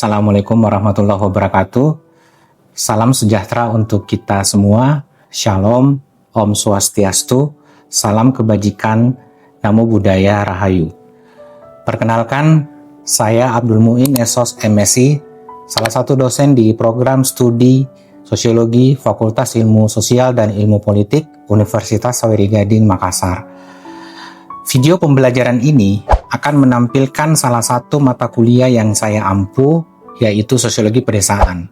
Assalamualaikum warahmatullahi wabarakatuh. Salam sejahtera untuk kita semua. Shalom, Om Swastiastu, salam kebajikan, Namo Buddhaya Rahayu. Perkenalkan, saya Abdul Muin Esos MSI, salah satu dosen di program studi Sosiologi Fakultas Ilmu Sosial dan Ilmu Politik Universitas Sawery Gading Makassar. Video pembelajaran ini akan menampilkan salah satu mata kuliah yang saya ampu, yaitu Sosiologi Pedesaan.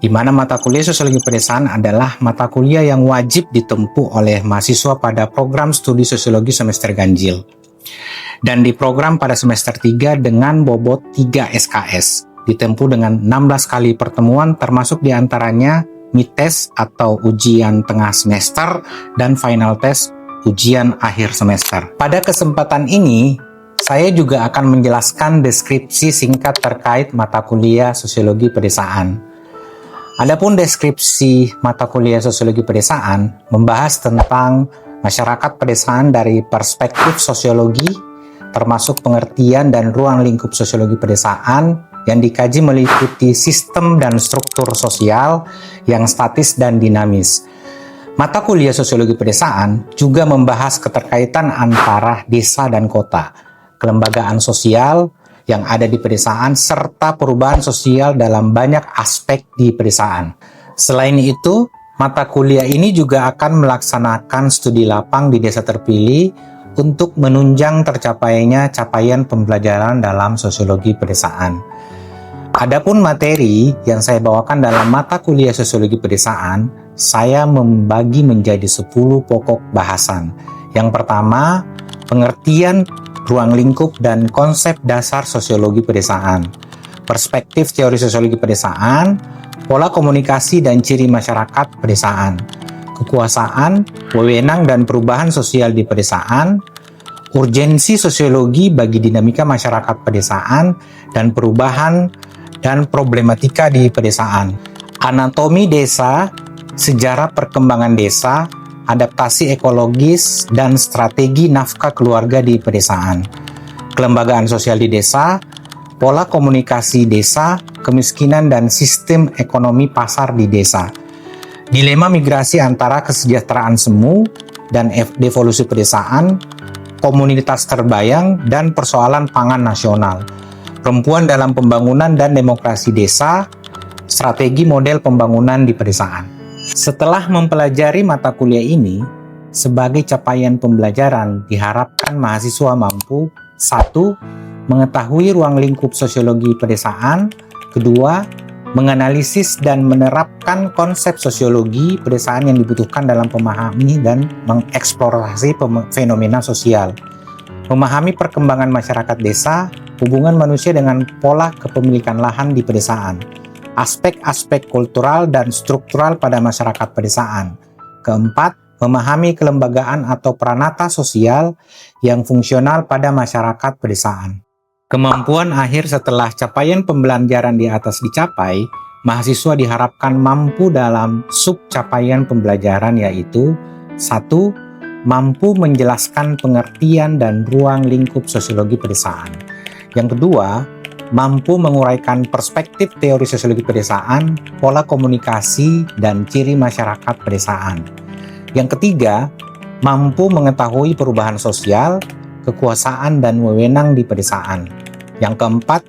Di mana mata kuliah Sosiologi Pedesaan adalah mata kuliah yang wajib ditempuh oleh mahasiswa pada program studi Sosiologi semester ganjil. Dan di program pada semester 3 dengan bobot 3 SKS, ditempuh dengan 16 kali pertemuan termasuk diantaranya mid-test atau ujian tengah semester dan final test ujian akhir semester. Pada kesempatan ini, saya juga akan menjelaskan deskripsi singkat terkait mata kuliah Sosiologi Pedesaan. Adapun deskripsi mata kuliah Sosiologi Pedesaan membahas tentang masyarakat pedesaan dari perspektif sosiologi, termasuk pengertian dan ruang lingkup sosiologi pedesaan yang dikaji meliputi sistem dan struktur sosial yang statis dan dinamis. Mata kuliah Sosiologi Pedesaan juga membahas keterkaitan antara desa dan kota, kelembagaan sosial yang ada di pedesaan, serta perubahan sosial dalam banyak aspek di pedesaan. Selain itu, mata kuliah ini juga akan melaksanakan studi lapang di desa terpilih untuk menunjang tercapainya capaian pembelajaran dalam sosiologi pedesaan. Adapun materi yang saya bawakan dalam mata kuliah Sosiologi Pedesaan, saya membagi menjadi 10 pokok bahasan. Yang pertama, pengertian ruang lingkup dan konsep dasar sosiologi pedesaan, perspektif teori sosiologi pedesaan, pola komunikasi dan ciri masyarakat pedesaan, kekuasaan, wewenang dan perubahan sosial di pedesaan, urgensi sosiologi bagi dinamika masyarakat pedesaan dan perubahan dan problematika di pedesaan, anatomi desa, sejarah perkembangan desa, adaptasi ekologis dan strategi nafkah keluarga di pedesaan, kelembagaan sosial di desa, pola komunikasi desa, kemiskinan dan sistem ekonomi pasar di desa, dilema migrasi antara kesejahteraan semu dan devolusi pedesaan, komunitas terbayang dan persoalan pangan nasional, perempuan dalam pembangunan dan demokrasi desa, strategi model pembangunan di pedesaan. Setelah mempelajari mata kuliah ini, sebagai capaian pembelajaran diharapkan mahasiswa mampu 1. Mengetahui ruang lingkup sosiologi pedesaan, 2. Menganalisis dan menerapkan konsep sosiologi pedesaan yang dibutuhkan dalam memahami dan mengeksplorasi fenomena sosial, memahami perkembangan masyarakat desa, hubungan manusia dengan pola kepemilikan lahan di pedesaan, aspek-aspek kultural dan struktural pada masyarakat pedesaan. Keempat, memahami kelembagaan atau peranata sosial yang fungsional pada masyarakat pedesaan. Kemampuan akhir setelah capaian pembelajaran di atas dicapai, mahasiswa diharapkan mampu dalam sub-capaian pembelajaran yaitu 1. Mampu menjelaskan pengertian dan ruang lingkup sosiologi pedesaan. Yang kedua, mampu menguraikan perspektif teori sosiologi pedesaan, pola komunikasi, dan ciri masyarakat pedesaan. Yang ketiga, mampu mengetahui perubahan sosial, kekuasaan, dan wewenang di pedesaan. Yang keempat,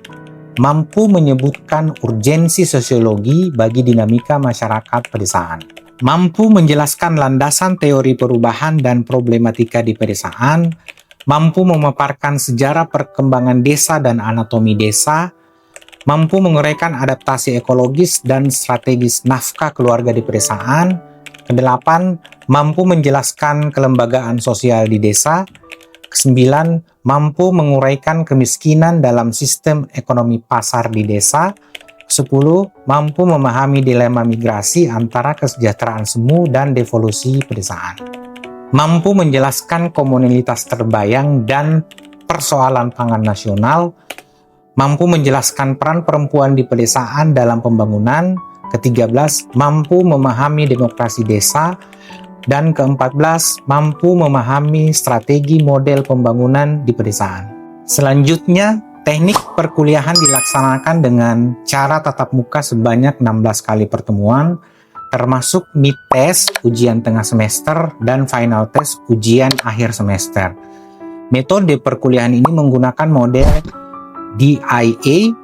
mampu menyebutkan urgensi sosiologi bagi dinamika masyarakat pedesaan. Mampu menjelaskan landasan teori perubahan dan problematika di pedesaan, mampu memaparkan sejarah perkembangan desa dan anatomi desa, mampu menguraikan adaptasi ekologis dan strategis nafkah keluarga di pedesaan, kedelapan, mampu menjelaskan kelembagaan sosial di desa, kesembilan, mampu menguraikan kemiskinan dalam sistem ekonomi pasar di desa, 10. Mampu memahami dilema migrasi antara kesejahteraan semu dan devolusi pedesaan. Mampu menjelaskan komunitas terbayang dan persoalan pangan nasional, mampu menjelaskan peran perempuan di pedesaan dalam pembangunan, ke-13 mampu memahami demokrasi desa, dan ke-14 mampu memahami strategi model pembangunan di pedesaan. Selanjutnya, Teknik perkuliahan dilaksanakan dengan cara tatap muka sebanyak 16 kali pertemuan, termasuk mid test, ujian tengah semester, dan final test, ujian akhir semester. Metode perkuliahan ini menggunakan model DIA,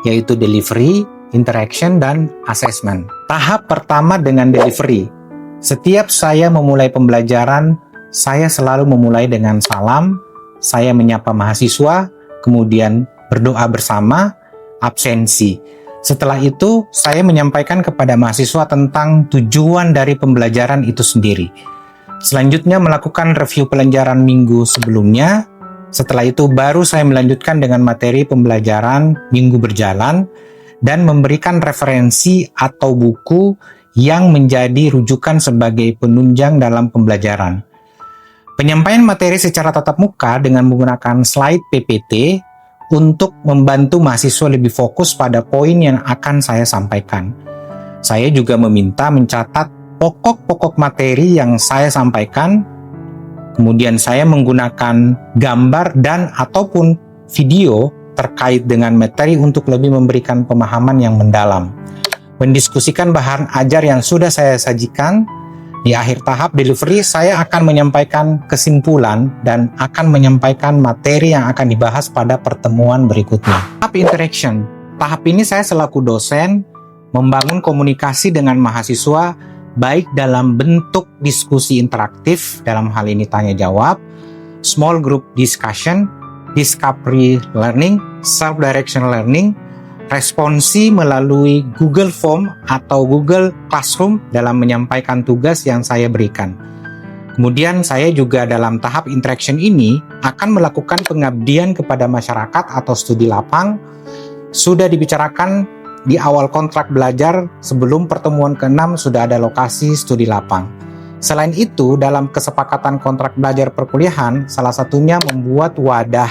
yaitu delivery, interaction, dan assessment. Tahap pertama dengan delivery. Setiap saya memulai pembelajaran, saya selalu memulai dengan salam, saya menyapa mahasiswa, kemudian berdoa bersama, absensi. Setelah itu, saya menyampaikan kepada mahasiswa tentang tujuan dari pembelajaran itu sendiri. Selanjutnya melakukan review pelajaran minggu sebelumnya. Setelah itu baru saya melanjutkan dengan materi pembelajaran minggu berjalan dan memberikan referensi atau buku yang menjadi rujukan sebagai penunjang dalam pembelajaran. Penyampaian materi secara tatap muka dengan menggunakan slide PPT untuk membantu mahasiswa lebih fokus pada poin yang akan saya sampaikan. Saya juga meminta mencatat pokok-pokok materi yang saya sampaikan, kemudian saya menggunakan gambar dan ataupun video terkait dengan materi untuk lebih memberikan pemahaman yang mendalam. Mendiskusikan bahan ajar yang sudah saya sajikan. Di akhir tahap delivery, saya akan menyampaikan kesimpulan dan akan menyampaikan materi yang akan dibahas pada pertemuan berikutnya. Tahap interaction. Tahap ini saya selaku dosen membangun komunikasi dengan mahasiswa baik dalam bentuk diskusi interaktif, dalam hal ini tanya jawab, small group discussion, discovery learning, self-direction learning, responsi melalui Google Form atau Google Classroom dalam menyampaikan tugas yang saya berikan. Kemudian saya juga dalam tahap interaction ini akan melakukan pengabdian kepada masyarakat atau studi lapang. Sudah dibicarakan di awal kontrak belajar, sebelum pertemuan ke-6 sudah ada lokasi studi lapang. Selain itu, dalam kesepakatan kontrak belajar perkuliahan, salah satunya membuat wadah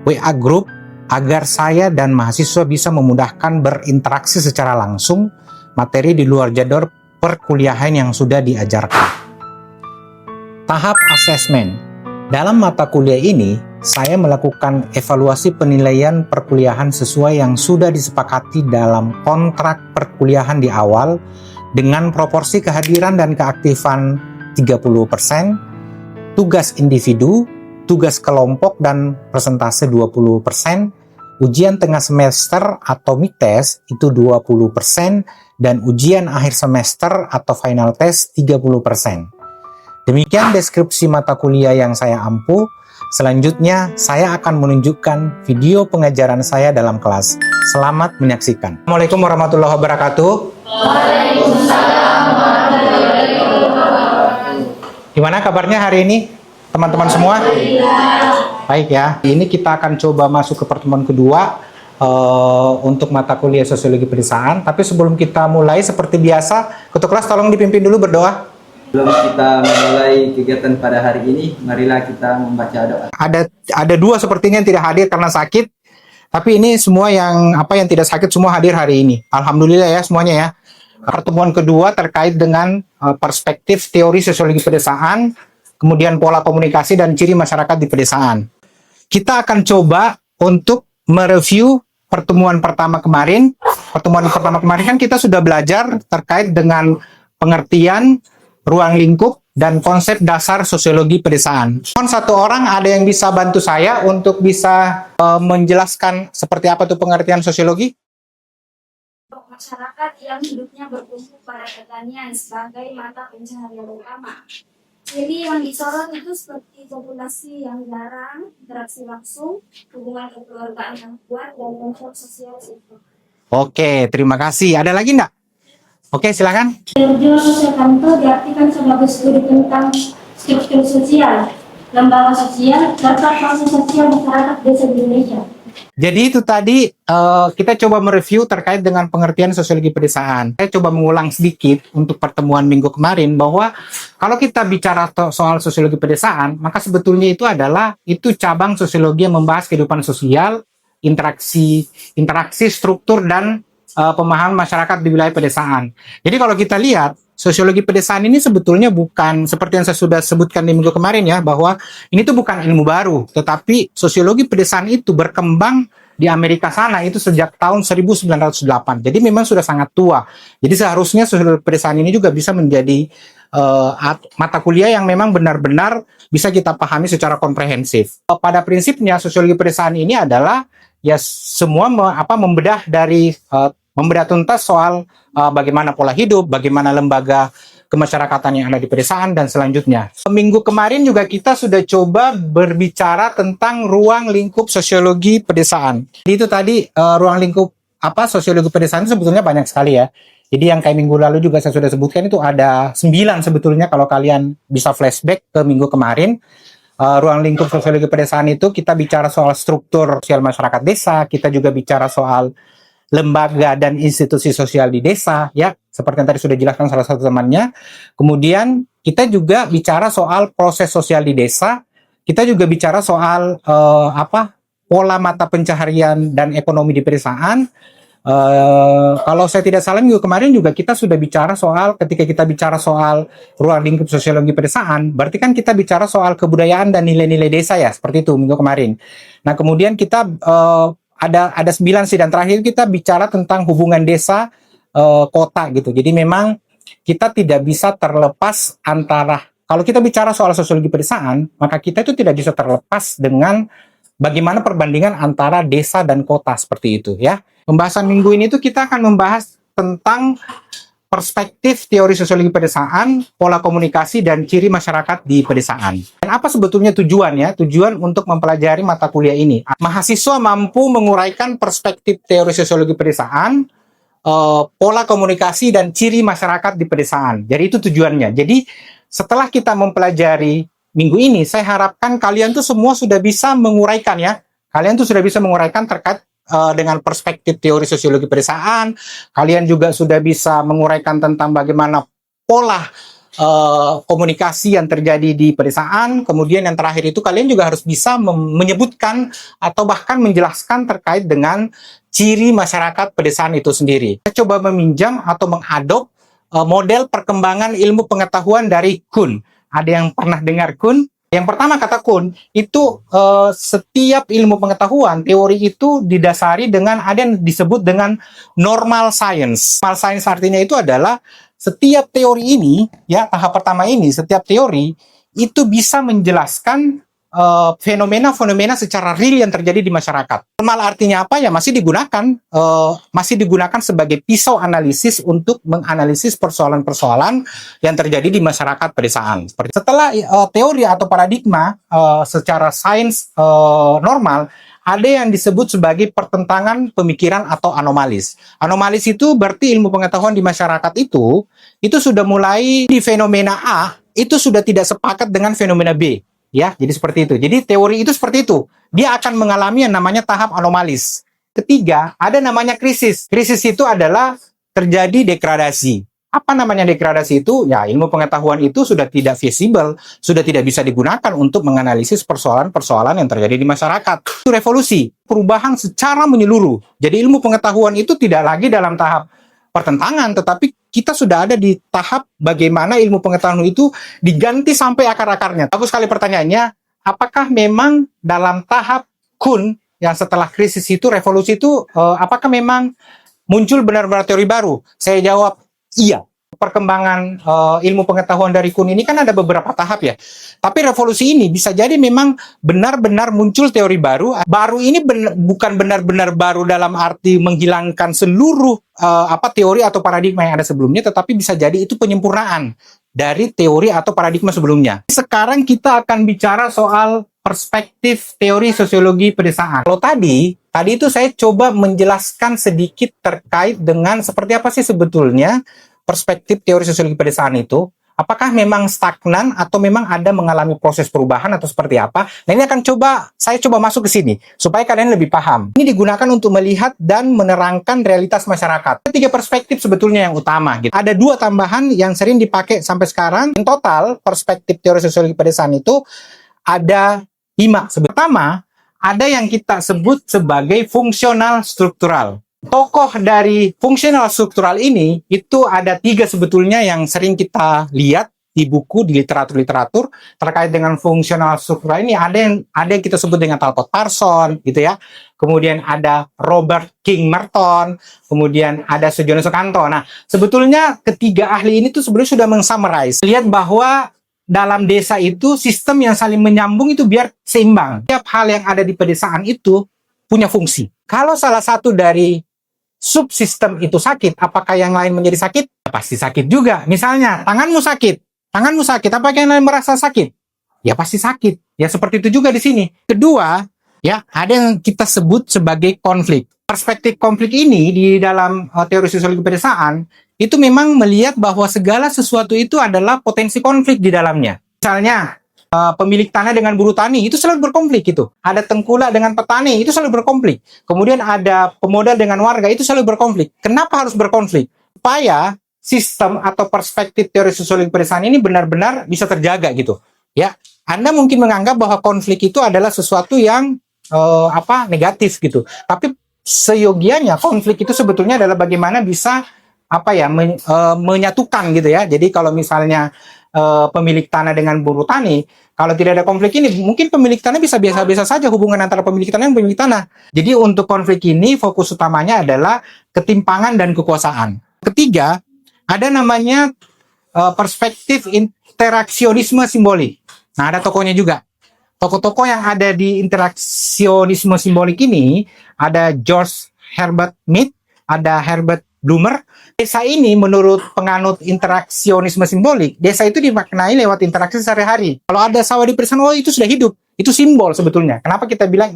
WA Group agar saya dan mahasiswa bisa memudahkan berinteraksi secara langsung materi di luar jadwal perkuliahan yang sudah diajarkan. Tahap asesmen. Dalam mata kuliah ini, saya melakukan evaluasi penilaian perkuliahan sesuai yang sudah disepakati dalam kontrak perkuliahan di awal dengan proporsi kehadiran dan keaktifan 30%, tugas individu, tugas kelompok dan persentase 20%, ujian tengah semester atau mid test itu 20%, dan ujian akhir semester atau final test 30%. Demikian deskripsi mata kuliah yang saya ampu. Selanjutnya, saya akan menunjukkan video pengajaran saya dalam kelas. Selamat menyaksikan. Assalamualaikum warahmatullahi wabarakatuh. Waalaikumsalam warahmatullahi wabarakatuh. Gimana kabarnya hari ini? Teman-teman semua? Baik ya. Ini kita akan coba masuk ke pertemuan kedua untuk mata kuliah Sosiologi Pedesaan. Tapi sebelum kita mulai, seperti biasa, ketua kelas tolong dipimpin dulu berdoa. Sebelum kita memulai kegiatan pada hari ini, marilah kita membaca doa. Ada dua sepertinya yang tidak hadir karena sakit. Tapi ini semua yang tidak sakit semua hadir hari ini. Alhamdulillah ya semuanya ya. Pertemuan kedua terkait dengan perspektif teori sosiologi pedesaan, kemudian pola komunikasi dan ciri masyarakat di pedesaan. Kita akan coba untuk mereview pertemuan pertama kemarin. Pertemuan pertama kemarin kan kita sudah belajar terkait dengan pengertian ruang lingkup dan konsep dasar sosiologi pedesaan. Satu orang ada yang bisa bantu saya untuk bisa menjelaskan seperti apa tuh pengertian sosiologi? Masyarakat yang hidupnya bertumpu pada pertanian sebagai mata pencaharian utama. Ciri yang disorot itu seperti populasi yang jarang, interaksi langsung, hubungan kekeluargaan yang kuat, dan konsep sosial itu. Oke, terima kasih. Ada lagi enggak? Oke, silakan. Teori sosial kantor diartikan sebagai studi tentang struktur sosial, lembaga sosial, serta proses sosial masyarakat desa di Indonesia. Jadi itu tadi kita coba mereview terkait dengan pengertian sosiologi pedesaan. Saya coba mengulang sedikit untuk pertemuan minggu kemarin bahwa kalau kita bicara soal sosiologi pedesaan, maka sebetulnya itu cabang sosiologi yang membahas kehidupan sosial, interaksi struktur dan pemahaman masyarakat di wilayah pedesaan. Jadi kalau kita lihat sosiologi pedesaan ini sebetulnya bukan seperti yang saya sudah sebutkan di minggu kemarin ya, bahwa ini tuh bukan ilmu baru, tetapi sosiologi pedesaan itu berkembang di Amerika sana itu sejak tahun 1908. Jadi memang sudah sangat tua. Jadi seharusnya sosiologi pedesaan ini juga bisa menjadi mata kuliah yang memang benar-benar bisa kita pahami secara komprehensif. Pada prinsipnya sosiologi pedesaan ini adalah ya semua membedah dari membedah tuntas soal bagaimana pola hidup, bagaimana lembaga kemasyarakatan yang ada di pedesaan, dan selanjutnya. Minggu kemarin juga kita sudah coba berbicara tentang ruang lingkup sosiologi pedesaan. Jadi itu tadi ruang lingkup sosiologi pedesaan sebetulnya banyak sekali ya. Jadi yang kayak minggu lalu juga saya sudah sebutkan itu ada 9 sebetulnya kalau kalian bisa flashback ke minggu kemarin. Ruang lingkup sosiologi pedesaan itu kita bicara soal struktur sosial masyarakat desa, kita juga bicara soal lembaga dan institusi sosial di desa, ya, seperti yang tadi sudah dijelaskan salah satu temannya. Kemudian kita juga bicara soal proses sosial di desa, kita juga bicara soal pola mata pencaharian dan ekonomi di pedesaan. Kalau saya tidak salah minggu kemarin juga kita sudah bicara soal, ketika kita bicara soal ruang lingkup sosiologi pedesaan, berarti kan kita bicara soal kebudayaan dan nilai-nilai desa ya, seperti itu minggu kemarin. Nah kemudian kita ada 9 sih, dan terakhir kita bicara tentang hubungan desa kota gitu. Jadi memang kita tidak bisa terlepas antara, kalau kita bicara soal sosiologi pedesaan, maka kita itu tidak bisa terlepas dengan bagaimana perbandingan antara desa dan kota seperti itu ya. Pembahasan minggu ini tuh kita akan membahas tentang perspektif teori sosiologi pedesaan, pola komunikasi, dan ciri masyarakat di pedesaan. Dan apa sebetulnya tujuannya? Tujuan untuk mempelajari mata kuliah ini. Mahasiswa mampu menguraikan perspektif teori sosiologi pedesaan, pola komunikasi, dan ciri masyarakat di pedesaan. Jadi itu tujuannya. Jadi setelah kita mempelajari minggu ini, saya harapkan kalian tuh semua sudah bisa menguraikan ya. Kalian tuh sudah bisa menguraikan terkait dengan perspektif teori sosiologi pedesaan. Kalian juga sudah bisa menguraikan tentang bagaimana pola komunikasi yang terjadi di pedesaan. Kemudian yang terakhir itu kalian juga harus bisa menyebutkan atau bahkan menjelaskan terkait dengan ciri masyarakat pedesaan itu sendiri. Saya coba meminjam atau mengadop model perkembangan ilmu pengetahuan dari Kuhn. Ada yang pernah dengar Kuhn? Yang pertama kata Kuhn, itu setiap ilmu pengetahuan, teori itu didasari dengan ada yang disebut dengan normal science. Normal science artinya itu adalah setiap teori ini, ya tahap pertama ini, setiap teori itu bisa menjelaskan fenomena-fenomena secara real yang terjadi di masyarakat. Normal artinya apa ya? Masih digunakan sebagai pisau analisis untuk menganalisis persoalan-persoalan yang terjadi di masyarakat pedesaan. Setelah teori atau paradigma secara sains normal, ada yang disebut sebagai pertentangan pemikiran atau anomalis. Anomalis itu berarti ilmu pengetahuan di masyarakat itu sudah mulai di fenomena A, itu sudah tidak sepakat dengan fenomena B. Ya, jadi seperti itu. Jadi teori itu seperti itu. Dia akan mengalami yang namanya tahap anomalis. Ketiga, ada namanya krisis. Krisis itu adalah terjadi degradasi. Apa namanya degradasi itu? Ya, ilmu pengetahuan itu sudah tidak visible, sudah tidak bisa digunakan untuk menganalisis persoalan-persoalan yang terjadi di masyarakat. Itu revolusi, perubahan secara menyeluruh. Jadi ilmu pengetahuan itu tidak lagi dalam tahap pertentangan, tetapi kita sudah ada di tahap bagaimana ilmu pengetahuan itu diganti sampai akar-akarnya. Bagus sekali pertanyaannya, apakah memang dalam tahap Kuhn yang setelah krisis itu, revolusi itu, apakah memang muncul benar-benar teori baru? Saya jawab, iya. Perkembangan ilmu pengetahuan dari Kuhn ini kan ada beberapa tahap ya. Tapi revolusi ini bisa jadi memang benar-benar muncul teori baru. Baru ini bukan benar-benar baru dalam arti menghilangkan seluruh teori atau paradigma yang ada sebelumnya, tetapi bisa jadi itu penyempurnaan dari teori atau paradigma sebelumnya. Sekarang kita akan bicara soal perspektif teori sosiologi pedesaan. Kalau tadi itu saya coba menjelaskan sedikit terkait dengan seperti apa sih sebetulnya perspektif teori sosiologi pedesaan itu, apakah memang stagnan atau memang ada mengalami proses perubahan atau seperti apa? Nah ini saya coba masuk ke sini supaya kalian lebih paham. Ini digunakan untuk melihat dan menerangkan realitas masyarakat. Ada 3 perspektif sebetulnya yang utama. Gitu. Ada 2 tambahan yang sering dipakai sampai sekarang. In total perspektif teori sosiologi pedesaan itu ada 5. Pertama, ada yang kita sebut sebagai fungsional struktural. Tokoh dari fungsional struktural ini itu ada 3 sebetulnya yang sering kita lihat di buku, di literatur terkait dengan fungsional struktural ini ada yang kita sebut dengan Talcott Parsons gitu ya. Kemudian ada Robert King Merton, kemudian ada Sujono Sukanto. Nah, sebetulnya ketiga ahli ini tuh sebenarnya sudah meng-summarize. Lihat bahwa dalam desa itu sistem yang saling menyambung itu biar seimbang. Setiap hal yang ada di pedesaan itu punya fungsi. Kalau salah satu dari subsistem itu sakit, apakah yang lain menjadi sakit? Ya, pasti sakit juga. Misalnya, tanganmu sakit, apakah yang lain merasa sakit? Ya pasti sakit. Ya seperti itu juga di sini. Kedua, ya ada yang kita sebut sebagai konflik. Perspektif konflik ini di dalam teori sosiologi pedesaan itu memang melihat bahwa segala sesuatu itu adalah potensi konflik di dalamnya. Misalnya, pemilik tanah dengan buruh tani itu selalu berkonflik gitu. Ada tengkulak dengan petani itu selalu berkonflik. Kemudian ada pemodal dengan warga itu selalu berkonflik. Kenapa harus berkonflik? Supaya sistem atau perspektif teori sosiologi pedesaan ini benar-benar bisa terjaga gitu. Ya, Anda mungkin menganggap bahwa konflik itu adalah sesuatu yang negatif gitu. Tapi seyogianya konflik itu sebetulnya adalah bagaimana bisa menyatukan gitu ya. Jadi kalau misalnya pemilik tanah dengan buruh tani, kalau tidak ada konflik ini, mungkin pemilik tanah bisa biasa-biasa saja hubungan antara pemilik tanah dan pemilik tanah. Jadi untuk konflik ini fokus utamanya adalah ketimpangan dan kekuasaan. Ketiga, ada namanya perspektif interaksionisme simbolik. Nah, ada tokohnya juga. Tokoh-tokoh yang ada di interaksionisme simbolik ini ada George Herbert Mead, ada Herbert Blumer. Desa ini menurut penganut interaksionisme simbolik, desa itu dimaknai lewat interaksi sehari-hari. Kalau ada sawah di pedesaan, itu sudah hidup. Itu simbol sebetulnya. Kenapa kita bilang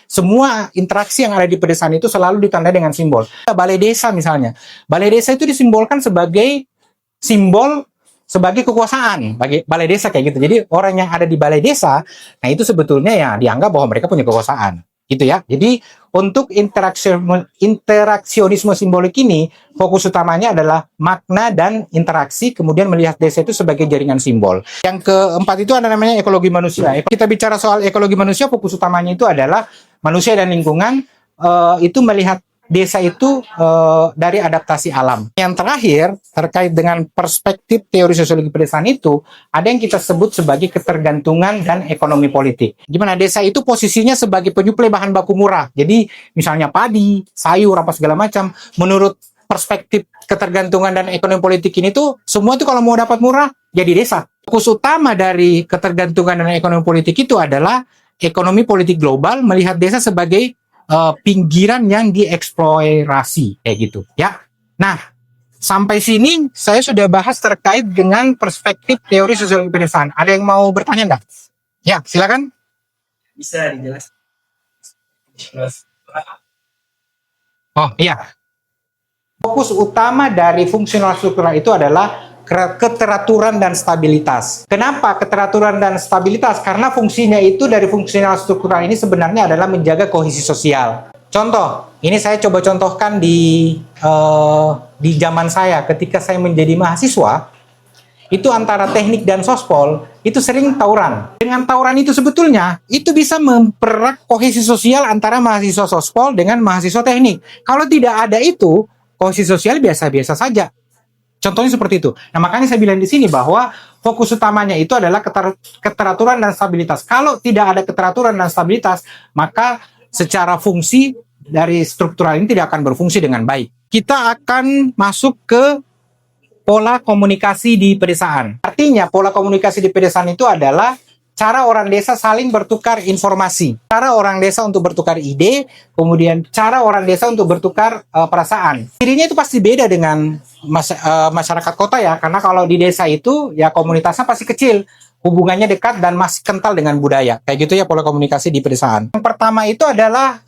semua interaksi yang ada di pedesaan itu selalu ditandai dengan simbol. Balai desa misalnya. Balai desa itu disimbolkan sebagai simbol sebagai kekuasaan, bagi balai desa kayak gitu. Jadi orang yang ada di balai desa, nah itu sebetulnya ya dianggap bahwa mereka punya kekuasaan. Gitu ya. Jadi untuk interaksionisme simbolik ini fokus utamanya adalah makna dan interaksi, kemudian melihat desa itu sebagai jaringan simbol. Yang keempat itu ada namanya ekologi manusia. Kita bicara soal ekologi manusia, fokus utamanya itu adalah manusia dan lingkungan itu melihat desa itu dari adaptasi alam. Yang terakhir, terkait dengan perspektif teori sosiologi pedesaan itu, ada yang kita sebut sebagai ketergantungan dan ekonomi politik. Gimana desa itu posisinya sebagai penyuplai bahan baku murah. Jadi misalnya padi, sayur, apa segala macam. Menurut perspektif ketergantungan dan ekonomi politik ini tuh, semua itu kalau mau dapat murah, jadi desa. Fokus utama dari ketergantungan dan ekonomi politik itu adalah ekonomi politik global melihat desa sebagai pinggiran yang dieksploitasi kayak gitu ya. Nah, sampai sini saya sudah bahas terkait dengan perspektif teori sosiologi pedesaan. Ada yang mau bertanya enggak? Ya, silakan. Bisa dijelaskan. Oh, iya. Fokus utama dari fungsional struktural itu adalah keteraturan dan stabilitas. Kenapa keteraturan dan stabilitas? Karena fungsinya itu dari fungsional struktural ini sebenarnya adalah menjaga kohesi sosial. Contoh, ini saya coba contohkan di zaman saya ketika saya menjadi mahasiswa, itu antara teknik dan sospol itu sering tawuran. Dengan tawuran itu sebetulnya itu bisa mempererat kohesi sosial antara mahasiswa sospol dengan mahasiswa teknik. Kalau tidak ada itu, kohesi sosial biasa-biasa saja. Contohnya seperti itu. Nah, makanya saya bilang di sini bahwa fokus utamanya itu adalah keteraturan dan stabilitas. Kalau tidak ada keteraturan dan stabilitas, maka secara fungsi dari struktural ini tidak akan berfungsi dengan baik. Kita akan masuk ke pola komunikasi di pedesaan. Artinya, pola komunikasi di pedesaan itu adalah cara orang desa saling bertukar informasi, cara orang desa untuk bertukar ide, kemudian cara orang desa untuk bertukar perasaan. Cirinya itu pasti beda dengan masyarakat kota ya, karena kalau di desa itu ya komunitasnya pasti kecil, hubungannya dekat dan masih kental dengan budaya. Kayak gitu ya pola komunikasi di pedesaan. Yang pertama itu adalah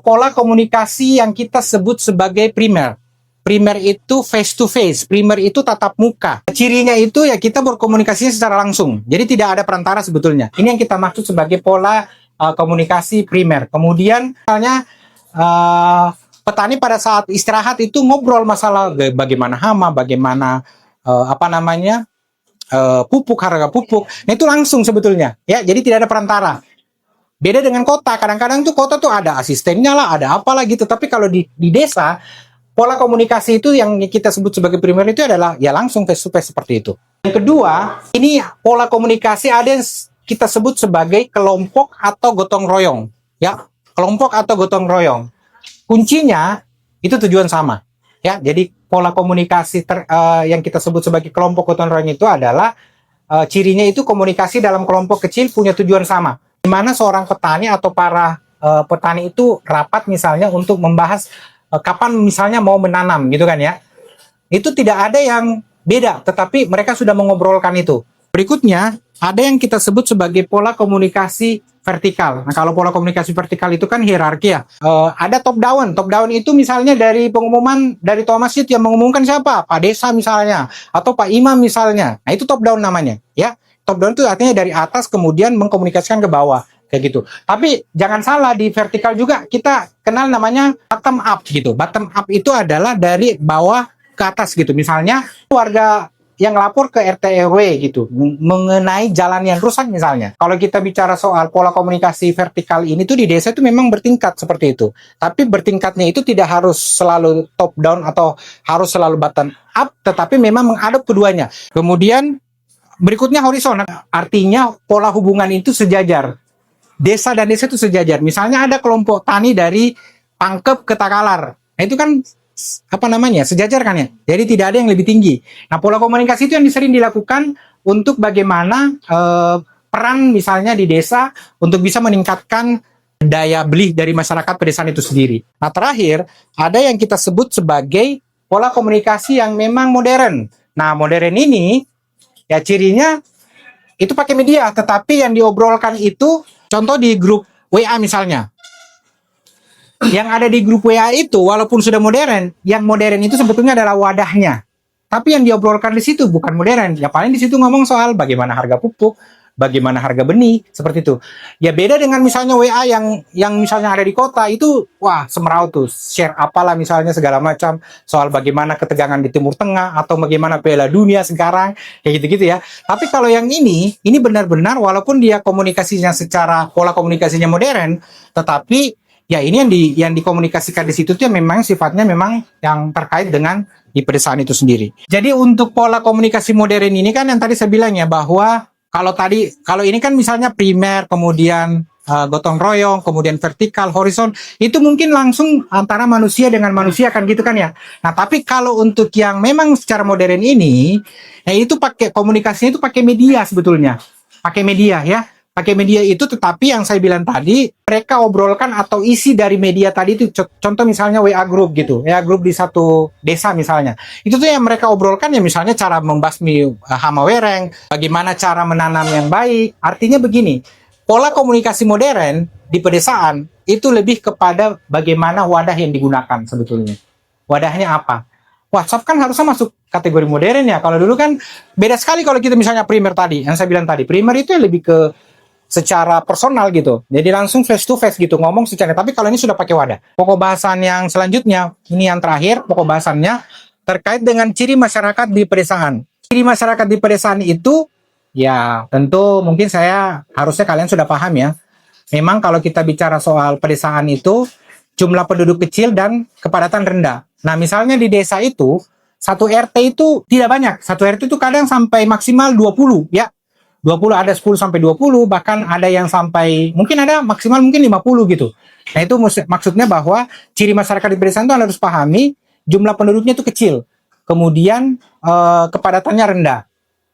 pola komunikasi yang kita sebut sebagai primer. Primer itu face to face, primer itu tatap muka. Cirinya itu ya kita berkomunikasinya secara langsung. Jadi tidak ada perantara sebetulnya. Ini yang kita maksud sebagai pola komunikasi primer. Kemudian misalnya petani pada saat istirahat itu ngobrol masalah bagaimana hama, bagaimana pupuk, harga pupuk. Nah itu langsung sebetulnya. Ya, jadi tidak ada perantara. Beda dengan kota. Kadang-kadang tuh kota tuh ada asistennya lah, ada apalah gitu. Tapi kalau di desa pola komunikasi itu yang kita sebut sebagai primer itu adalah ya langsung face to face seperti itu. Yang kedua, ini pola komunikasi ada yang kita sebut sebagai kelompok atau gotong royong. Ya, kelompok atau gotong royong. Kuncinya itu tujuan sama. Ya, jadi pola komunikasi yang kita sebut sebagai kelompok gotong royong itu adalah cirinya itu komunikasi dalam kelompok kecil punya tujuan sama. Di mana seorang petani atau para petani itu rapat misalnya untuk membahas kapan misalnya mau menanam gitu kan ya. Itu tidak ada yang beda, tetapi mereka sudah mengobrolkan itu. Berikutnya, ada yang kita sebut sebagai pola komunikasi vertikal. Nah, kalau pola komunikasi vertikal itu kan hierarki ya. Ada top down. Top down itu misalnya dari pengumuman dari Tua Masjid yang mengumumkan siapa? Pak Desa misalnya, atau Pak Imam misalnya. Nah, itu top down namanya. Ya, top down itu artinya dari atas kemudian mengkomunikasikan ke bawah. Kayak gitu. Tapi jangan salah, di vertikal juga kita kenal namanya bottom up gitu. Bottom up itu adalah dari bawah ke atas gitu. Misalnya warga yang lapor ke RT RW gitu mengenai jalan yang rusak misalnya. Kalau kita bicara soal pola komunikasi vertikal ini tuh di desa itu memang bertingkat seperti itu. Tapi bertingkatnya itu tidak harus selalu top down atau harus selalu bottom up, tetapi memang mengadop keduanya. Kemudian berikutnya horizontal, artinya pola hubungan itu sejajar. Desa dan desa itu sejajar. Misalnya ada kelompok tani dari Pangkep ke Takalar. Nah, itu kan sejajar kan ya. Jadi tidak ada yang lebih tinggi. Nah, pola komunikasi itu yang sering dilakukan untuk bagaimana peran misalnya di desa untuk bisa meningkatkan daya beli dari masyarakat pedesaan itu sendiri. Nah, terakhir ada yang kita sebut sebagai pola komunikasi yang memang modern. Nah, modern ini ya cirinya itu pakai media, tetapi yang diobrolkan itu contoh di grup WA misalnya. Yang ada di grup WA itu walaupun sudah modern, yang modern itu sebetulnya adalah wadahnya. Tapi yang diobrolkan di situ bukan modern. Ya paling di situ ngomong soal bagaimana harga pupuk, bagaimana harga benih, seperti itu. Ya beda dengan misalnya WA yang misalnya ada di kota itu, wah semeraut tuh, share apalah misalnya segala macam soal bagaimana ketegangan di Timur Tengah atau bagaimana Piala Dunia sekarang, kayak gitu-gitu ya. Tapi kalau yang ini benar-benar walaupun dia komunikasinya secara pola komunikasinya modern, tetapi ya ini yang dikomunikasikan di situ tuh memang sifatnya memang yang terkait dengan di pedesaan itu sendiri. Jadi untuk pola komunikasi modern ini kan yang tadi saya bilang ya bahwa kalau ini kan misalnya primer, kemudian gotong royong, kemudian vertikal, horizon, itu mungkin langsung antara manusia dengan manusia kan gitu kan ya. Nah, tapi kalau untuk yang memang secara modern ini, ya itu pakai komunikasinya itu pakai media sebetulnya. Pakai media ya. Pakai media itu, tetapi yang saya bilang tadi, mereka obrolkan atau isi dari media tadi itu, contoh misalnya WA group gitu, WA group di satu desa misalnya. Itu tuh yang mereka obrolkan ya misalnya cara membasmi hama wereng, bagaimana cara menanam yang baik. Artinya begini, pola komunikasi modern di pedesaan itu lebih kepada bagaimana wadah yang digunakan sebetulnya. Wadahnya apa? WhatsApp kan harusnya masuk kategori modern ya. Kalau dulu kan beda sekali kalau kita misalnya primer tadi, yang saya bilang tadi. Primer itu lebih ke secara personal gitu. Jadi langsung face to face gitu, ngomong secara. Tapi kalau ini sudah pakai wadah. Pokok bahasan yang selanjutnya, ini yang terakhir, pokok bahasannya terkait dengan ciri masyarakat di pedesaan. Ciri masyarakat di pedesaan itu, ya tentu mungkin harusnya kalian sudah paham ya. Memang kalau kita bicara soal pedesaan itu, jumlah penduduk kecil dan kepadatan rendah. Nah, misalnya di desa itu, satu RT itu tidak banyak. Satu RT itu kadang sampai maksimal 20 ya. 20 ada 10 sampai 20, bahkan ada yang sampai mungkin ada maksimal mungkin 50 gitu. Nah, itu maksudnya bahwa ciri masyarakat di pedesaan itu harus pahami jumlah penduduknya itu kecil. Kemudian kepadatannya rendah.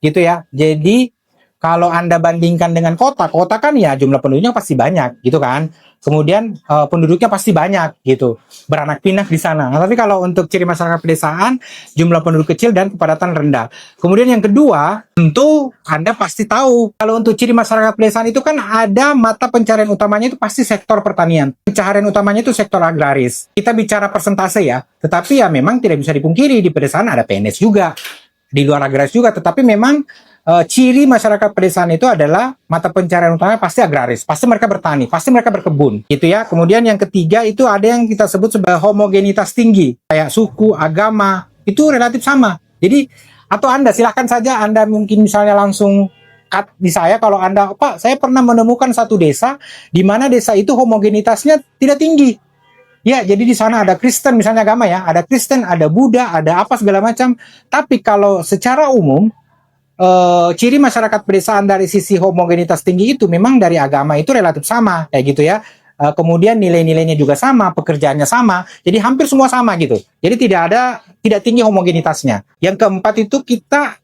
Gitu ya. Jadi kalau Anda bandingkan dengan kota kan ya jumlah penduduknya pasti banyak gitu kan. Kemudian penduduknya pasti banyak gitu, beranak pinak di sana. Nah, tapi kalau untuk ciri masyarakat pedesaan, jumlah penduduk kecil dan kepadatan rendah. Kemudian yang kedua, tentu Anda pasti tahu kalau untuk ciri masyarakat pedesaan itu kan ada mata pencaharian utamanya itu pasti sektor pertanian. Pencaharian utamanya itu sektor agraris. Kita bicara persentase ya, tetapi ya memang tidak bisa dipungkiri di pedesaan ada PNS juga, di luar agraris juga, tetapi memang ciri masyarakat pedesaan itu adalah mata pencaharian utamanya pasti agraris, pasti mereka bertani, pasti mereka berkebun, gitu ya. Kemudian yang ketiga itu ada yang kita sebut sebagai homogenitas tinggi, kayak suku, agama, itu relatif sama. Jadi, atau Anda silahkan saja Anda mungkin misalnya langsung cut di saya kalau Anda, Pak, saya pernah menemukan satu desa di mana desa itu homogenitasnya tidak tinggi. Ya, jadi di sana ada Kristen misalnya agama ya, ada Kristen, ada Buddha, ada apa segala macam. Tapi kalau secara umum ciri masyarakat pedesaan dari sisi homogenitas tinggi itu memang dari agama itu relatif sama kayak gitu ya. Kemudian nilai-nilainya juga sama, pekerjaannya sama, jadi hampir semua sama gitu. Jadi tidak tinggi homogenitasnya. Yang keempat itu kita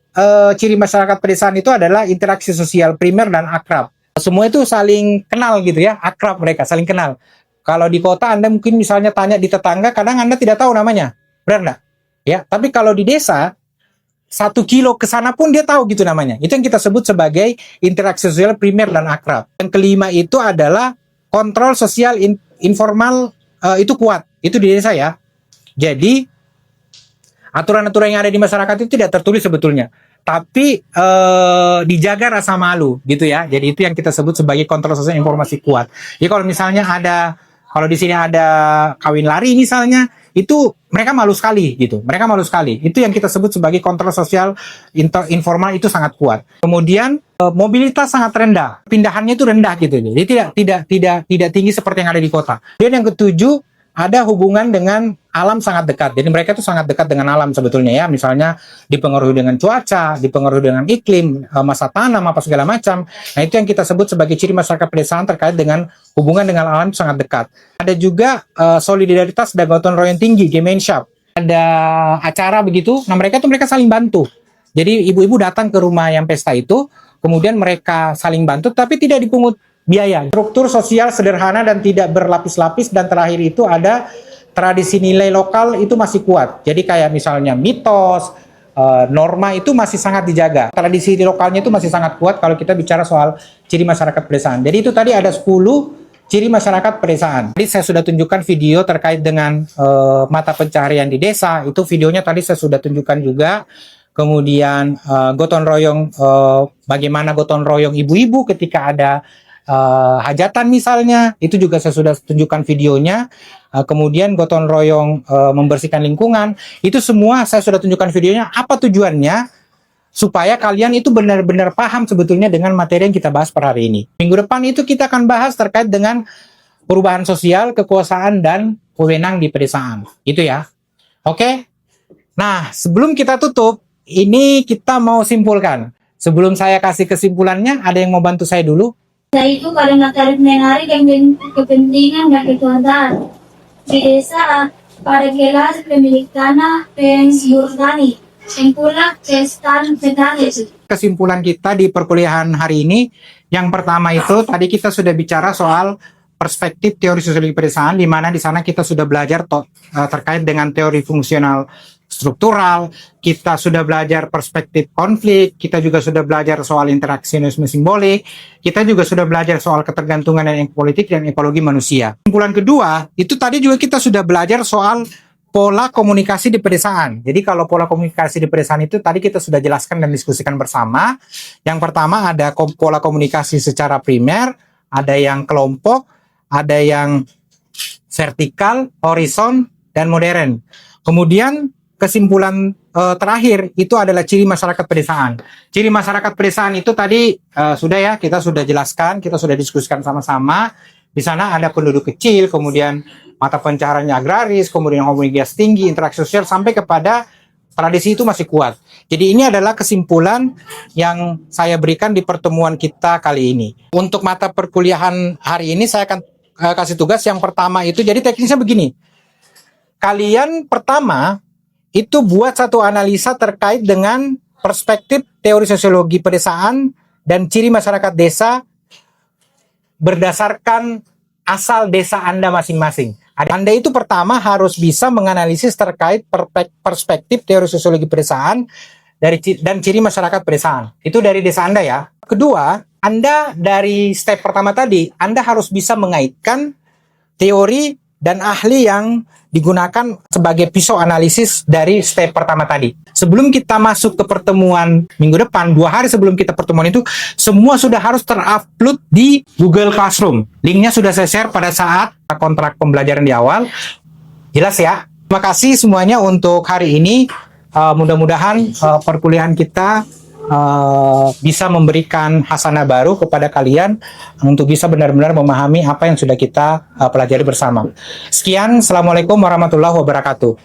ciri masyarakat pedesaan itu adalah interaksi sosial primer dan akrab. Semua itu saling kenal gitu ya, akrab mereka, saling kenal. Kalau di kota Anda mungkin misalnya tanya di tetangga, kadang Anda tidak tahu namanya, benar nggak? Ya, tapi kalau di desa 1 kilo ke sana pun dia tahu gitu namanya. Itu yang kita sebut sebagai interaksi sosial primer dan akrab. Yang kelima itu adalah kontrol sosial informal itu kuat. Itu di desa ya. Jadi aturan-aturan yang ada di masyarakat itu tidak tertulis sebetulnya, tapi dijaga rasa malu gitu ya. Jadi itu yang kita sebut sebagai kontrol sosial informasi kuat. Jadi kalau di sini ada kawin lari misalnya, itu mereka malu sekali gitu. Mereka malu sekali. Itu yang kita sebut sebagai kontrol sosial informal itu sangat kuat. Kemudian mobilitas sangat rendah. Pindahannya itu rendah gitu. Jadi tidak tinggi seperti yang ada di kota. Dan yang ketujuh, ada hubungan dengan alam sangat dekat. Jadi mereka itu sangat dekat dengan alam sebetulnya ya. Misalnya dipengaruhi dengan cuaca, dipengaruhi dengan iklim, masa tanam, apa segala macam. Nah itu yang kita sebut sebagai ciri masyarakat pedesaan terkait dengan hubungan dengan alam sangat dekat. Ada juga solidaritas dan gotong royong tinggi, Gemeinschaft. Ada acara begitu, nah mereka saling bantu. Jadi ibu-ibu datang ke rumah yang pesta itu, kemudian mereka saling bantu, tapi tidak dipungut biaya. Struktur sosial sederhana dan tidak berlapis-lapis, dan terakhir itu ada tradisi nilai lokal itu masih kuat. Jadi kayak misalnya mitos, norma itu masih sangat dijaga. Tradisi lokalnya itu masih sangat kuat kalau kita bicara soal ciri masyarakat pedesaan. Jadi itu tadi ada 10 ciri masyarakat pedesaan. Tadi saya sudah tunjukkan video terkait dengan mata pencaharian di desa. Itu videonya tadi saya sudah tunjukkan juga. Kemudian gotong royong, bagaimana gotong royong ibu-ibu ketika ada hajatan misalnya, itu juga saya sudah tunjukkan videonya. Kemudian gotong royong membersihkan lingkungan, itu semua saya sudah tunjukkan videonya. Apa tujuannya? Supaya kalian itu benar-benar paham sebetulnya dengan materi yang kita bahas per hari ini. Minggu depan itu kita akan bahas terkait dengan perubahan sosial, kekuasaan, dan wewenang di pedesaan. Itu ya. Oke? Nah, sebelum kita tutup, ini kita mau simpulkan. Sebelum saya kasih kesimpulannya, ada yang mau bantu saya dulu? Yaitu karena tarif menarik yang kepentingan dan kekuasaan di desa pada kelas pemilik tanah pensiun tani yang pula petani. Kesimpulan kita di perkuliahan hari ini, yang pertama itu tadi kita sudah bicara soal perspektif teori sosiologi pedesaan, di mana di sana kita sudah belajar terkait dengan teori fungsional struktural, kita sudah belajar perspektif konflik, kita juga sudah belajar soal interaksionisme simbolik, kita juga sudah belajar soal ketergantungan dan politik dan ekologi manusia. Kesimpulan kedua, itu tadi juga kita sudah belajar soal pola komunikasi di pedesaan. Jadi kalau pola komunikasi di pedesaan itu tadi kita sudah jelaskan dan diskusikan bersama. Yang pertama ada pola komunikasi secara primer, ada yang kelompok, ada yang vertikal, horizon, dan modern. Kemudian kesimpulan terakhir itu adalah ciri masyarakat pedesaan. Ciri masyarakat pedesaan itu tadi sudah ya, kita sudah jelaskan, kita sudah diskusikan sama-sama. Di sana ada penduduk kecil, kemudian mata pencahariannya agraris, kemudian homogenitas tinggi, interaksi sosial, sampai kepada tradisi itu masih kuat. Jadi ini adalah kesimpulan yang saya berikan di pertemuan kita kali ini. Untuk mata perkuliahan hari ini saya akan kasih tugas yang pertama itu, jadi teknisnya begini. Kalian pertama itu buat satu analisa terkait dengan perspektif teori sosiologi pedesaan dan ciri masyarakat desa berdasarkan asal desa Anda masing-masing. Anda itu pertama harus bisa menganalisis terkait perspektif teori sosiologi pedesaan dan ciri masyarakat pedesaan. Itu dari desa Anda ya. Kedua, Anda dari step pertama tadi, Anda harus bisa mengaitkan teori dan ahli yang digunakan sebagai pisau analisis dari step pertama tadi. Sebelum kita masuk ke pertemuan minggu depan, 2 hari sebelum kita pertemuan itu, semua sudah harus terupload di Google Classroom. Linknya sudah saya share pada saat kontrak pembelajaran di awal. Jelas ya? Terima kasih semuanya untuk hari ini. Mudah-mudahan perkuliahan kita bisa memberikan hasanah baru kepada kalian untuk bisa benar-benar memahami apa yang sudah kita pelajari bersama. Sekian, Assalamualaikum warahmatullahi wabarakatuh.